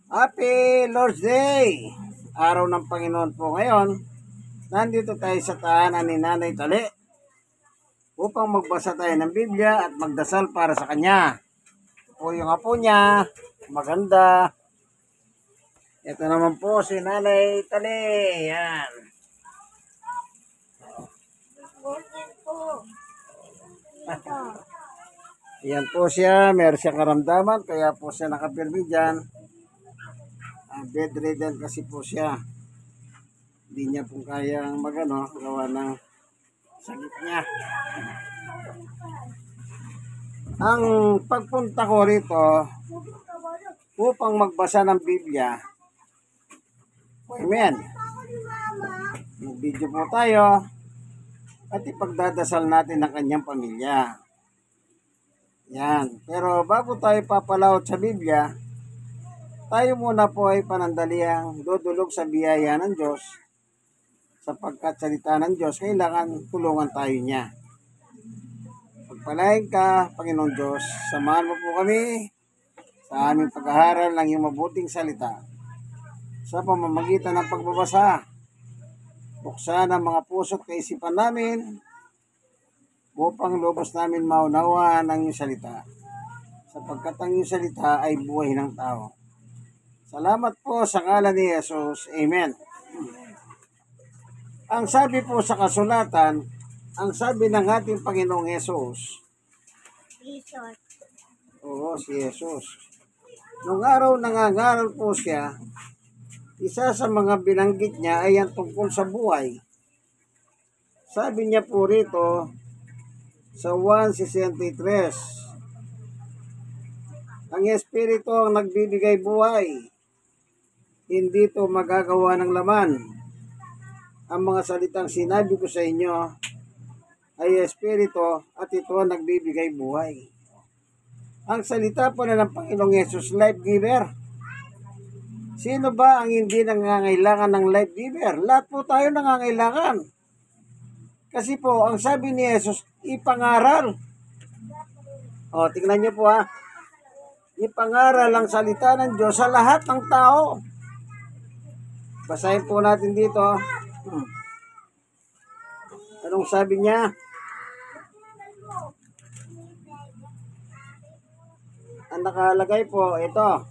Happy Lord's Day! Araw ng Panginoon po ngayon. Nandito tayo sa tahanan ni Nanay Tali upang magbasa tayo ng Biblia at magdasal para sa Kanya. Po yung apo niya, maganda. Ito naman po si Nanay Tali. Yan. Yan po siya, meron siyang karamdaman, kaya po siya nakapirmi dyan. Bedridden kasi po siya. Hindi niya po kayang gawa ng sakit niya. Ang pagpunta ko rito upang magbasa ng Biblia. Amen. Mag-video po tayo at ipagdadasal natin ang kanyang pamilya. Yan. Pero bago tayo papalawat sa Biblia, tayo muna po ay panandaliang dudulog sa biyaya ng Diyos. Sapagkat salita ng Diyos, kailangan tulungan tayo niya. Pagpalain ka, Panginoon Diyos, samahan mo po kami sa aming pag-aaral ng iyong mabuting salita. Sa pamamagitan ng pagbabasa, buksan ang mga puso't kaisipan namin upang lubos namin maunawaan ang iyong salita. Sapagkat ang iyong salita ay buhay ng tao. Salamat po sa ngalan ni Jesus. Amen. Ang sabi po sa kasulatan, ang sabi ng ating Panginoong Jesus. Jesus. Oo, si Jesus. Nung araw nangangaral po siya, isa sa mga binanggit niya ay ang tungkol sa buhay. Sabi niya po rito sa 1:63, ang Espiritu ang nagbibigay buhay. Hindi ito magagawa ng laman. Ang mga salitang sinabi ko sa inyo ay Espiritu at ito ang nagbibigay buhay. Ang salita po na ng Panginoong Yesus, life giver. Sino ba ang hindi nangangailangan ng life giver? Lahat po tayo nangangailangan. Kasi po, ang sabi ni Jesus, ipangaral. O, tingnan niyo po ha. Ipangaral ang salita ng Diyos sa lahat ng tao. Basahin po natin dito. Anong sabi niya? Ang nakalagay po, ito.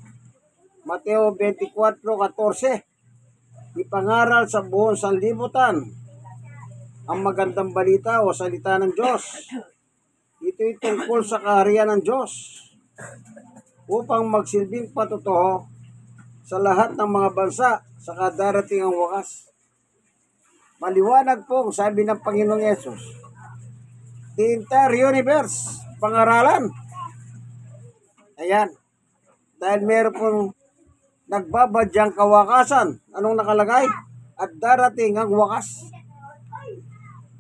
Mateo 24:14. Ipangaral sa buong sanlibutan ang magandang balita o salita ng Diyos. Ito'y tungkol sa kaharian ng Diyos upang magsilbing patotoo sa lahat ng mga bansa sa kadarating ang wakas. Maliwanag po, sabi ng Panginoong Yesus, the entire universe, pangaralan. Ayan. Dahil meron pong nagbabadyang kawakasan. Anong nakalagay? At darating ang wakas.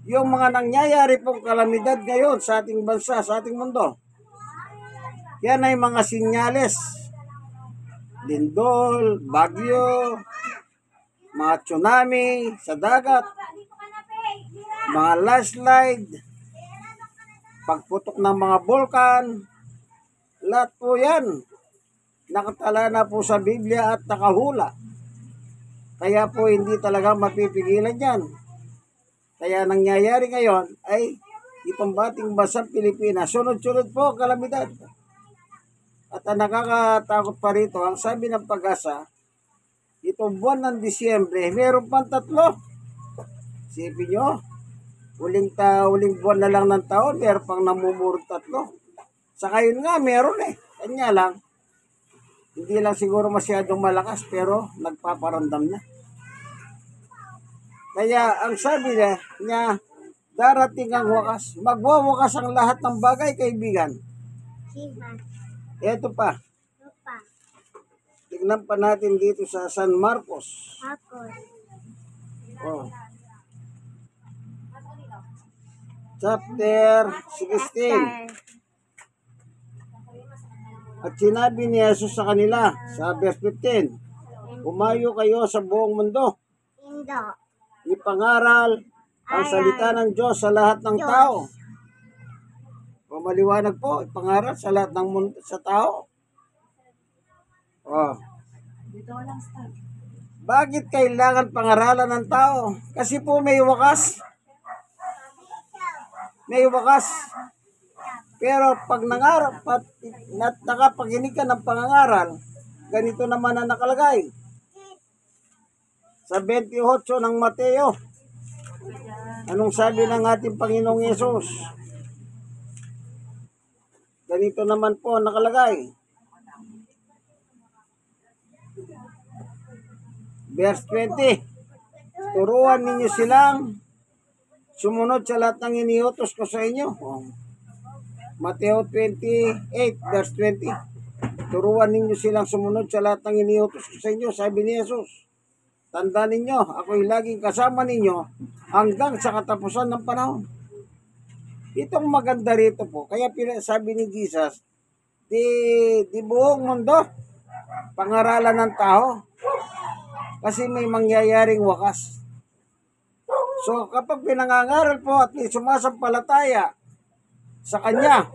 Yung mga nangyayari pong kalamidad ngayon sa ating bansa, sa ating mundo, yan ay mga sinyales. Lindol, bagyo, mga tsunami sa dagat, mga landslide, pagputok ng mga bulkan, lahat po yan nakatala na po sa Biblia at nakahula. Kaya po hindi talaga mapipigilan yan. Kaya nangyayari ngayon ay itong bating bansang Pilipinas, sunod-sunod po kalamidad. At ang nakakatakot pa rito, ang sabi ng Pag-asa, itong buwan ng Disyembre, meron pang 3. Sipin nyo, huling buwan na lang ng taon, meron pang namumurot 3. Sa ngayon nga, meron eh. Kanya lang, hindi lang siguro masyadong malakas, pero nagpaparandam na. Kaya ang sabi niya, darating ang wakas. Magwawakas ang lahat ng bagay, kaibigan. Ito pa. Tignan pa natin dito sa San Marcos. Oh. Chapter 16. At sinabi ni Jesus sa kanila, sa verse 15, umayo kayo sa buong mundo. Ipangaral ang salita ng Diyos sa lahat ng tao. O maliwanag po, ipangaral sa lahat ng mundo, sa tao. Oh. Bakit kailangan pangaralan ng tao? Kasi po may wakas. May wakas. Pero pag nakapaginig ka ng pangangaral, ganito naman ang nakalagay. Sa 28 ng Mateo, anong sabi ng ating Panginoong Yesus? Ganito naman po ang nakalagay. Verse 20, turuan ninyo silang sumunod sa lahat ng iniutos ko sa inyo. Mateo 28, verse 20. Turuan ninyo silang sumunod sa lahat ng iniutos ko sa inyo. Sabi ni Jesus, tandaan ninyo, ako'y laging kasama ninyo hanggang sa katapusan ng panahon. Itong maganda rito po, kaya sabi ni Jesus, di buong mundo, pangaralan ng tao. Kasi may mangyayaring wakas. So kapag pinangangaral po at may sumasampalataya sa Kanya,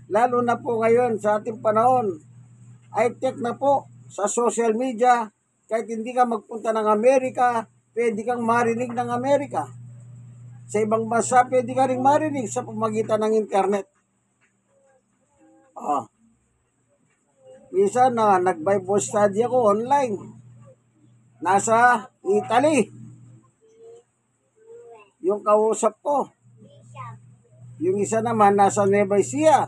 lalo na po ngayon sa ating panahon, high-tech na po sa social media, kahit hindi ka magpunta ng Amerika, pwede kang marinig ng Amerika. Sa ibang bansa, pwede ka rin marinig sa pamagitan ng internet. Minsan na nag-Bible study ako online. Nasa Italy. Yung kausap ko. Yung isa naman nasa Nueva Ecija.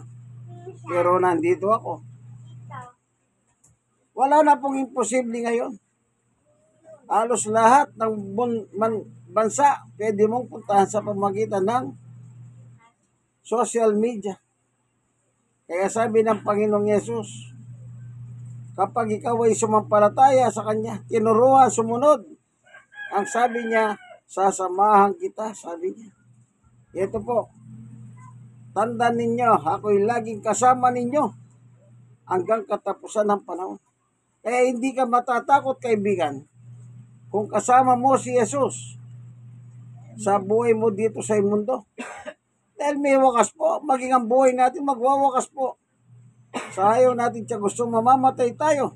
Pero nandito ako. Wala na pong imposible ngayon. Halos lahat ng bansa pwede mong puntahan sa pamagitan ng social media. Kaya sabi ng Panginoong Yesus, kapag ikaw ay sumampalataya sa Kanya, tinuruan, sumunod, ang sabi niya, sasamahan kita, sabi niya. Ito po, tandaan ninyo, ako'y laging kasama ninyo hanggang katapusan ng panahon. Kaya hindi ka matatakot, kaibigan, kung kasama mo si Jesus sa buhay mo dito sa mundo. Dahil may wakas po, maging ang buhay natin magwawakas po. Sa ayaw natin siya gusto mamamatay tayo.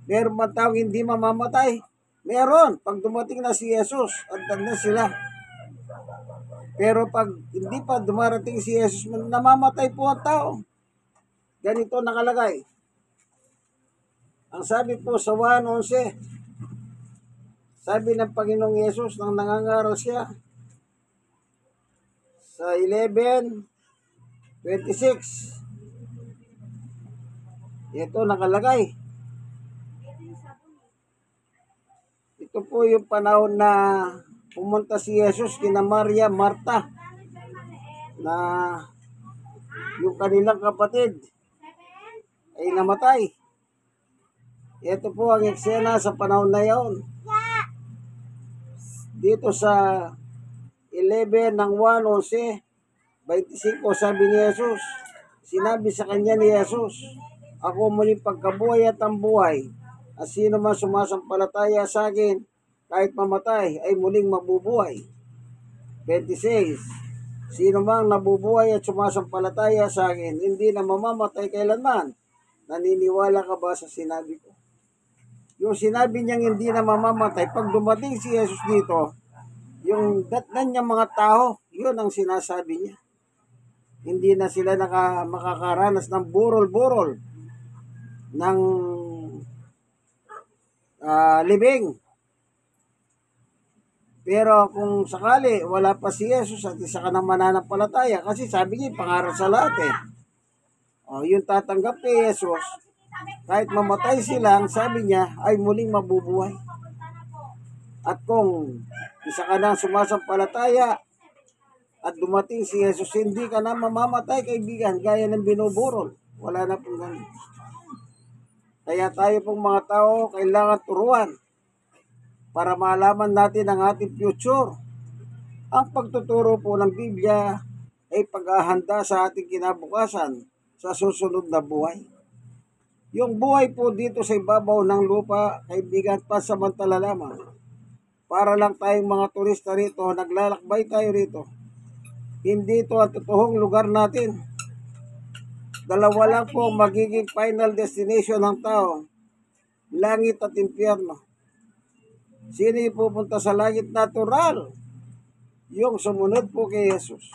Meron ba taong hindi mamamatay? Meron. Pag dumating na si Jesus, andan na sila. Pero pag hindi pa dumarating si Jesus, namamatay po ang tao. Ganito nakalagay. Ang sabi po sa 1:11, sabi ng Panginoong Yesus nang nangangaral siya sa 11:26. Ito nakalagay. Ito po yung panahon na pumunta si Jesus kina Maria, Marta, na yung kanilang kapatid ay namatay. Ito po ang eksena sa panahon na yon. Dito sa 11 ng 1:11, 25, sabi ni Jesus, sinabi sa kanya ni Jesus, ako muling pagkabuhay at ang buhay. At sino man sumasampalataya sa akin, kahit mamatay, ay muling mabubuhay. 26. Sino mang nabubuhay at sumasampalataya sa akin, hindi na mamamatay kailanman. Naniniwala ka ba sa sinabi ko? Yung sinabi niyang hindi na mamamatay, pag dumating si Jesus dito, yung datnan niyang mga tao, yun ang sinasabi niya. Hindi na sila makakaranas ng burol-burol ng libing. Pero kung sakali wala pa si Jesus at isa ka na mananampalataya, kasi sabi niya pangarap sa lahat yung tatanggap kay Jesus, kahit mamatay sila, ang sabi niya ay muling mabubuhay. At kung isa ka na sumasampalataya at dumating si Jesus, hindi ka na mamamatay, kaibigan, gaya ng binuburol. Wala na pong ganun. Kaya tayo pong mga tao kailangan turuan para malaman natin ang ating future. Ang pagtuturo po ng Biblia ay paghahanda sa ating kinabukasan sa susunod na buhay. Yung buhay po dito sa ibabaw ng lupa, kaibigan, pansamantala lamang. Para lang tayong mga turista rito, naglalakbay tayo rito. Hindi ito ang totoong lugar natin. Dalawa lang po magiging final destination ng tao. langit at impyerno. Sino yung pupunta sa langit? Natural. Yung sumunod po kay Jesus.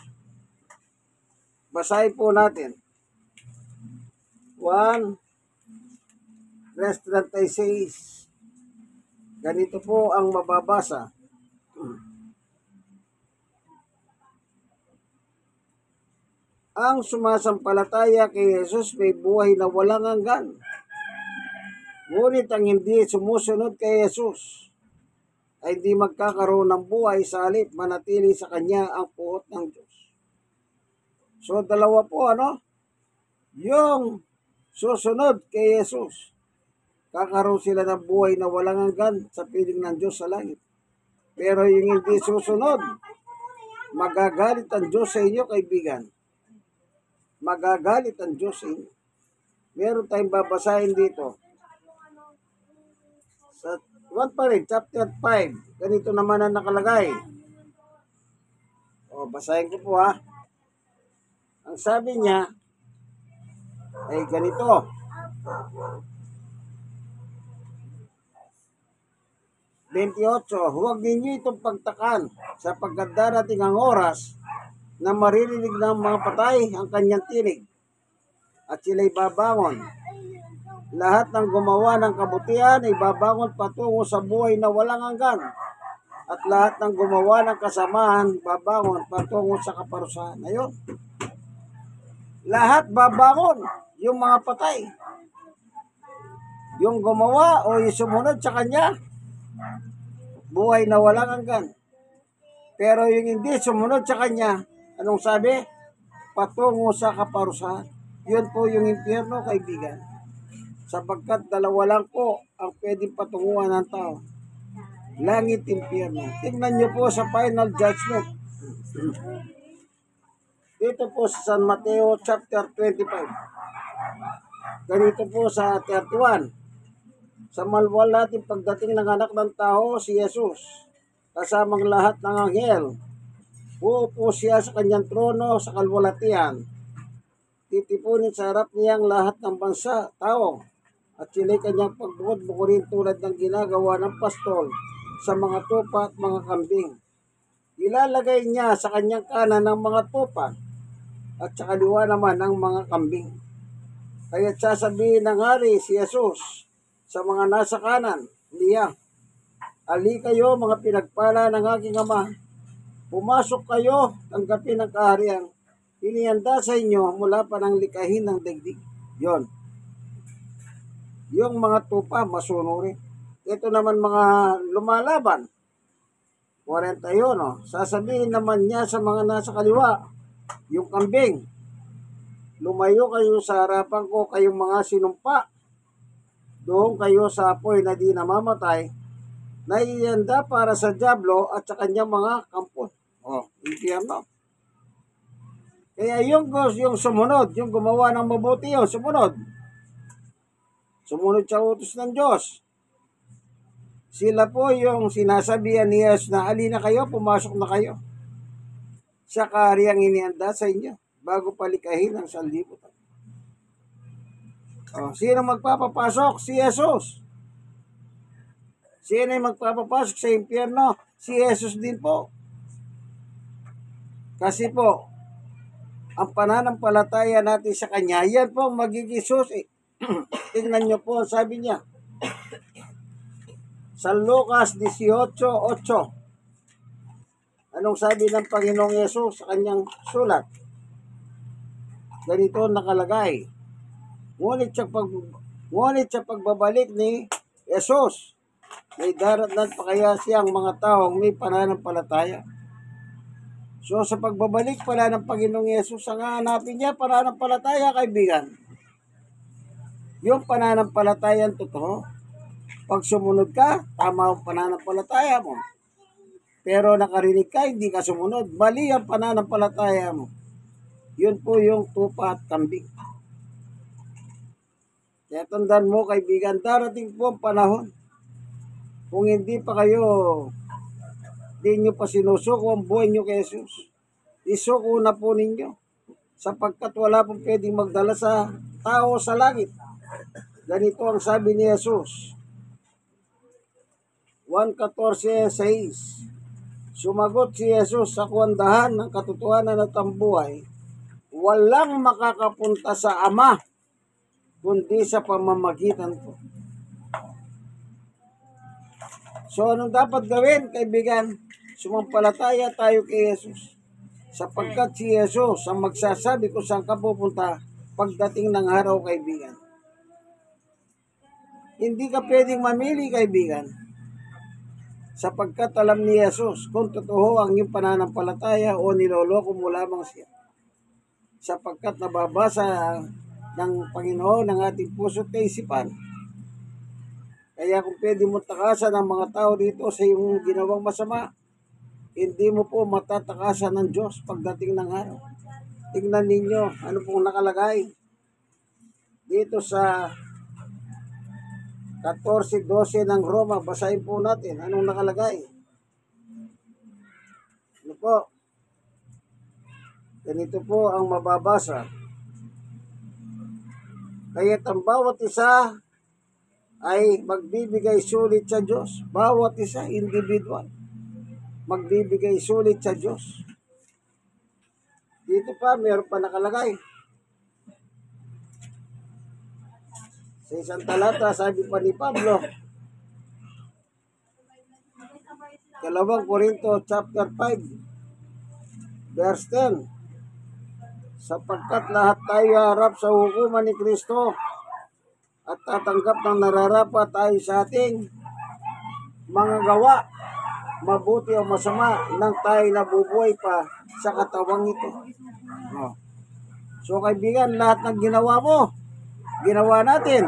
Basahin po natin. 1 verse 36. Ganito po ang mababasa. Ang sumasampalataya kay Jesus may buhay na walang hanggan. Ngunit ang hindi sumusunod kay Jesus ay di magkakaroon ng buhay sa halip manatili sa kanya ang puot ng Diyos. So dalawa po yung susunod kay Jesus. Kakaroon sila ng buhay na walang hanggan sa piling ng Diyos sa langit. Pero yung hindi susunod, magagalit ang Diyos sa inyo, kaibigan. Magagalit ang Diyos sa inyo. Meron tayong babasahin dito. Sa 1 pa rin, chapter 5. Ganito naman ang nakalagay. Basahin ko po ha. Ang sabi niya ay ganito. 28, huwag ninyo itong pagtakan sapagkat darating ang oras na maririnig ng mga patay ang kanyang tinig at sila'y babangon. Lahat ng gumawa ng kabutihan ay babangon patungo sa buhay na walang hanggan. At lahat ng gumawa ng kasamahan, babangon patungo sa kaparusahan. Ayun. Lahat babangon. Yung mga patay. Yung gumawa o yung sumunod sa kanya, buhay na walang hanggan. Pero yung hindi sumunod sa kanya, anong sabi? Patungo sa kaparusahan. Yun po yung impyerno, kaibigan. Sapagkat dalawa lang po ang pwedeng patunguhan ng tao. Langit, impyerno. Tingnan niyo po sa final judgment. Dito po sa San Mateo chapter 25. Ganito po sa 31. Sa malwalating pagdating ng anak ng tao, si Jesus, kasamang lahat ng anghel, uupo siya sa kanyang trono sa kalwalatian. Titipunin sa harap niyang lahat ng bansa, tao, at sila'y kanyang pagbukod-bukurin tulad ng ginagawa ng pastol sa mga tupa at mga kambing. Ilalagay niya sa kanyang kanan ng mga tupa at sa kaliwa naman ng mga kambing. Kaya't sasabihin ng hari si Jesus sa mga nasa kanan niya, "Ali kayo mga pinagpala ng aking ama, pumasok kayo, tanggapin ang kahariang inihanda sa inyo mula pa ng likahin ng daigdig." Yon. Yung mga tupa, masunurin. Ito naman mga lumalaban. 41, sasabihin naman niya sa mga nasa kaliwa, yung kambing, "Lumayo kayo sa harapan ko, kayong mga sinumpa. Doon kayo sa apoy na di namamatay, na ihanda para sa dyablo at sa kanyang mga kampon." Impyerno. Kaya yung sumunod, yung gumawa ng mabuti yun, sumunod sa utos ng Diyos. Sila po yung sinasabihan ni Jesus na, "Ali na kayo, pumasok na kayo sa kahariang inihanda sa inyo bago palikahin ang sanlibutan." Sino magpapapasok? Si Jesus. Sino yung magpapapasok sa impyerno? Si Jesus din po. Kasi po, ang pananampalataya natin sa Kanya, yan po magiging susi. Tingnan nyo po, sabi niya, sa Lucas 18:8. Anong sabi ng Panginoong Yesus sa kanyang sulat? Ganito nakalagay. Ngunit sa pagbabalik ni Yesus, may daratnan pa kaya siyang mga taong may pananampalataya. So sa pagbabalik pala ng Panginoong Yesus, ang hahanapin niya pananampalataya, kaibigan. Yung pananampalatayang totoo. Pag sumunod ka, tama ang pananampalataya mo. Pero nakarinig ka, hindi ka sumunod, mali ang pananampalataya mo. Yun po yung tupa at kambing. Kaya tandaan mo, kaibigan, darating po ang panahon. Kung hindi pa kayo, di nyo pa sinusuko ang buhay nyo kay Jesus, isuko na po ninyo. Sapagkat wala pong pwedeng magdala sa tao sa langit. Ganito ang sabi ni Jesus, 1:14-6. Sumagot si Jesus sa kwandahan ng katotohanan at ang buhay, walang makakapunta sa Ama kundi sa pamamagitan ko. So anong dapat gawin, kaibigan? Sumampalataya tayo kay Jesus. Sapagkat si Jesus ang magsasabi kung saan ka pupunta pagdating ng araw, kaibigan. Hindi ka pwedeng mamili, kaibigan. Sapagkat alam ni Jesus kung totoo ang iyong pananampalataya o niloloko mo lamang siya. Sapagkat nababasa ng Panginoon ng ating puso at kaisipan. Kaya kung pwede mo takasan ang mga tao dito sa iyong ginawang masama, hindi mo po matatakasan ng Diyos pagdating ng araw. Tingnan ninyo, ano pong nakalagay dito sa 14:12 ng Roma. Basahin po natin. Anong nakalagay? Ano po? Ganito po ang mababasa. Kaya't ang bawat isa ay magbibigay sulit sa Diyos. Bawat isa, individual, magbibigay sulit sa Diyos. Dito pa, meron pa nakalagay. Sa isang talata, sabi pa ni Pablo, 2 Corinto chapter 5, verse 10, sapagkat lahat tayo harap sa hukuman ni Kristo at tatanggap ng nararapat tayo sa ating mga gawa, mabuti o masama, nang tayo nabubuhay pa sa katawang ito. Oh. So kaibigan, lahat ng ginawa mo, ginawa natin.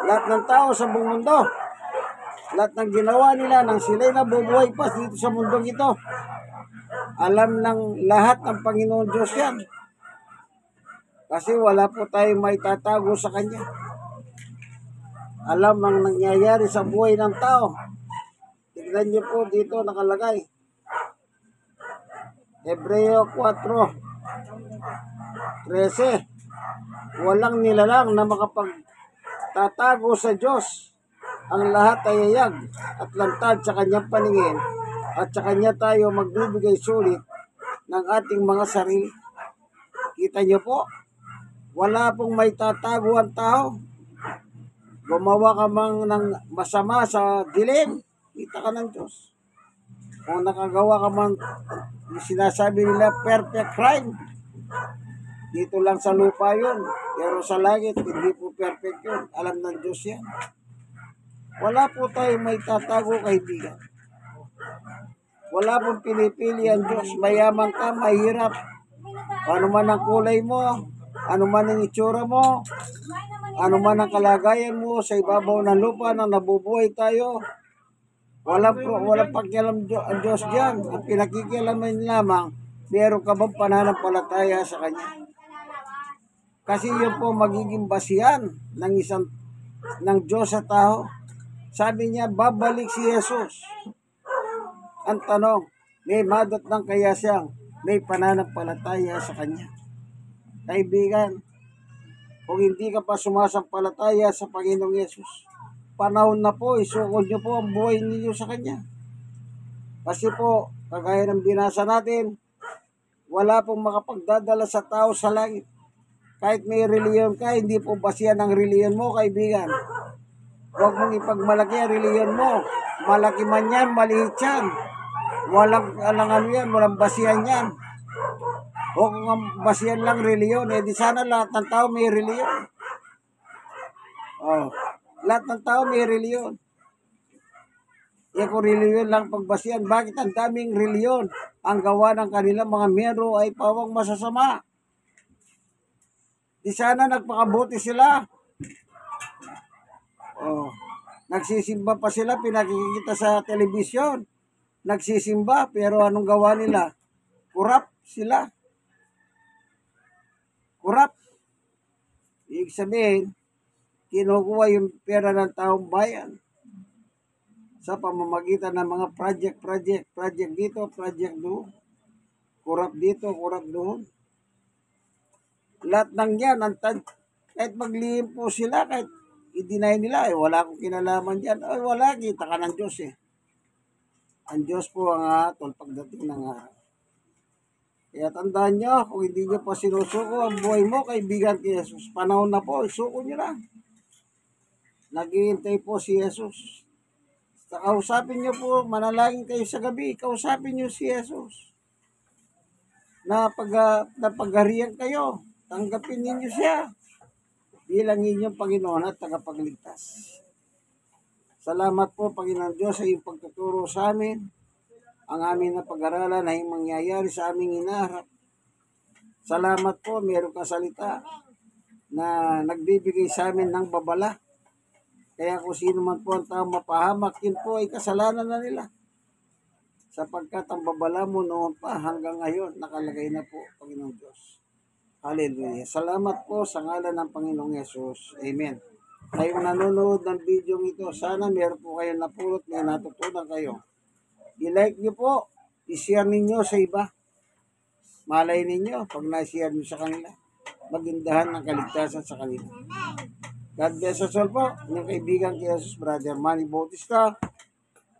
Lahat ng tao sa buong mundo, lahat ng ginawa nila nang sila'y nabubuhay pa dito sa mundong ito, alam ng lahat ng Panginoon Diyos yan. Kasi wala po tayong may tatago sa Kanya. Alam ang nangyayari sa buhay ng tao. Tignan niyo po dito nakalagay. Hebreo 4:13. Walang nilalang na makapagtatago sa Diyos. Ang lahat ay yayag at lantad sa Kanyang paningin, at sa Kanya tayo magbibigay sulit ng ating mga sarili. Kita niyo po, wala pong may tatago ang tao. Gumawa ka mang ng masama sa dilim, kita ka ng Diyos. Kung nakagawa ka man, sinasabi nila perfect crime, dito lang sa lupa yun. Pero sa langit, hindi po perfect yun. Alam ng Diyos yan. Wala po tayo may tatago, kaibigan. Wala pong pinipili ang Diyos. Mayaman ka, mahirap. Ano man ang kulay mo, ano man ang itsura mo, ano man ang kalagayan mo sa ibabaw ng lupa na nabubuhay tayo, walang pakialam ang Diyos diyan. Ang pinakikialaman lamang, meron ka bang pananampalataya sa Kanya? Kasi yun po magiging basihan ng Diyos sa tao. Sabi niya, babalik si Jesus. Ang tanong, may madot ng kaya siyang may pananampalataya sa Kanya? Kaibigan, kung hindi ka pa sumasampalataya sa Panginoong Yesus, panahon na po, isukod niyo po ang buhay ninyo sa Kanya. Kasi po, kagaya ng binasa natin, wala pong makapagdadala sa tao sa langit. Kahit may reliyon ka, hindi po basihan ang reliyon mo, kaibigan. Huwag mong ipagmalaki ang reliyon mo. Malaki man yan, maliit yan. Walang yan, walang basihan yan. O kung ang basihan lang reliyon, di sana lahat ng tao may reliyon. Oh, lahat ng tao may reliyon. Kung reliyon lang pagbasihan, bakit ang daming reliyon? Ang gawa ng kanilang mga miyembro ay pawang masasama. Di sana nagpakabuti sila. Oh, nagsisimba pa sila, pinakikita sa telebisyon. Nagsisimba, pero anong gawa nila? Kurap sila. Kurap. Ibig sabihin, kinukuha yung pera ng taong bayan sa pamamagitan ng mga project dito, project doon. Kurap dito, kurap doon. Lahat ng yan, kahit maglihim po sila, kahit i-deny nila, wala akong kinalaman dyan. Ay, wala, kita ka ng Diyos eh. Ang Diyos po ang hatol pagdating ng araw. Kaya tandaan nyo, kung hindi nyo pa sinusuko ang buhay mo, kaibigan kay Jesus, panahon na po, isuko nyo na. Naghihintay po si Jesus. Kausapin nyo po, manalangin kayo sa gabi, kausapin nyo si Jesus. Napagharihan kayo, tanggapin ninyo siya bilang inyong Panginoon at tagapagligtas. Salamat po, Panginoon Diyos, sa iyong pagtuturo sa amin. Ang amin na pag-aralan ay mangyayari sa aming hinaharap. Salamat po, mayroong kasalita na nagbibigay sa amin ng babala. Kaya kung sino man po ang taong mapahamak, yun po ay kasalanan na nila. Sapagkat ang babala mo noon pa hanggang ngayon, nakalagay na po, Panginoong Diyos. Hallelujah. Salamat po sa ngalan ng Panginoong Yesus. Amen. Kayong nanonood ng video ito, sana meron po kayong napulot, may natutunan kayo. I-like nyo po, i-share ninyo sa iba. Malay ninyo, pag na-share nyo sa kanila, magindahan ng kaligtasan sa kanila. God bless us all po. Inyong kaibigan kay Jesus, Brother Manny Bautista.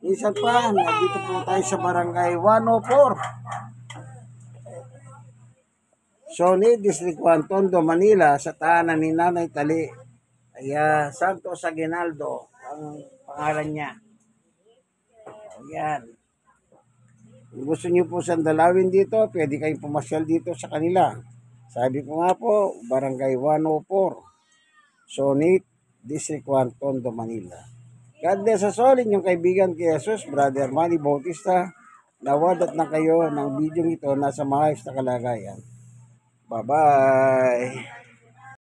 Minsan pa, nandito po tayo sa Barangay 104. Sony, District 1, Tondo, Manila, sa tahanan ni Nanay Tali. Ayan, Santos Aguinaldo, ang pangalan niya. Ayan. Kung gusto niyo po sandalawin dito, pwede kayong pumasyal dito sa kanila. Sabi ko nga po, Barangay 104. Sony, District 1, Tondo, Manila. God bless us all, inyong kaibigan kay Jesus, Brother Manny Bautista. Nawadat na kayo ng video ito nasa maayos na kalagayan. Bye-bye!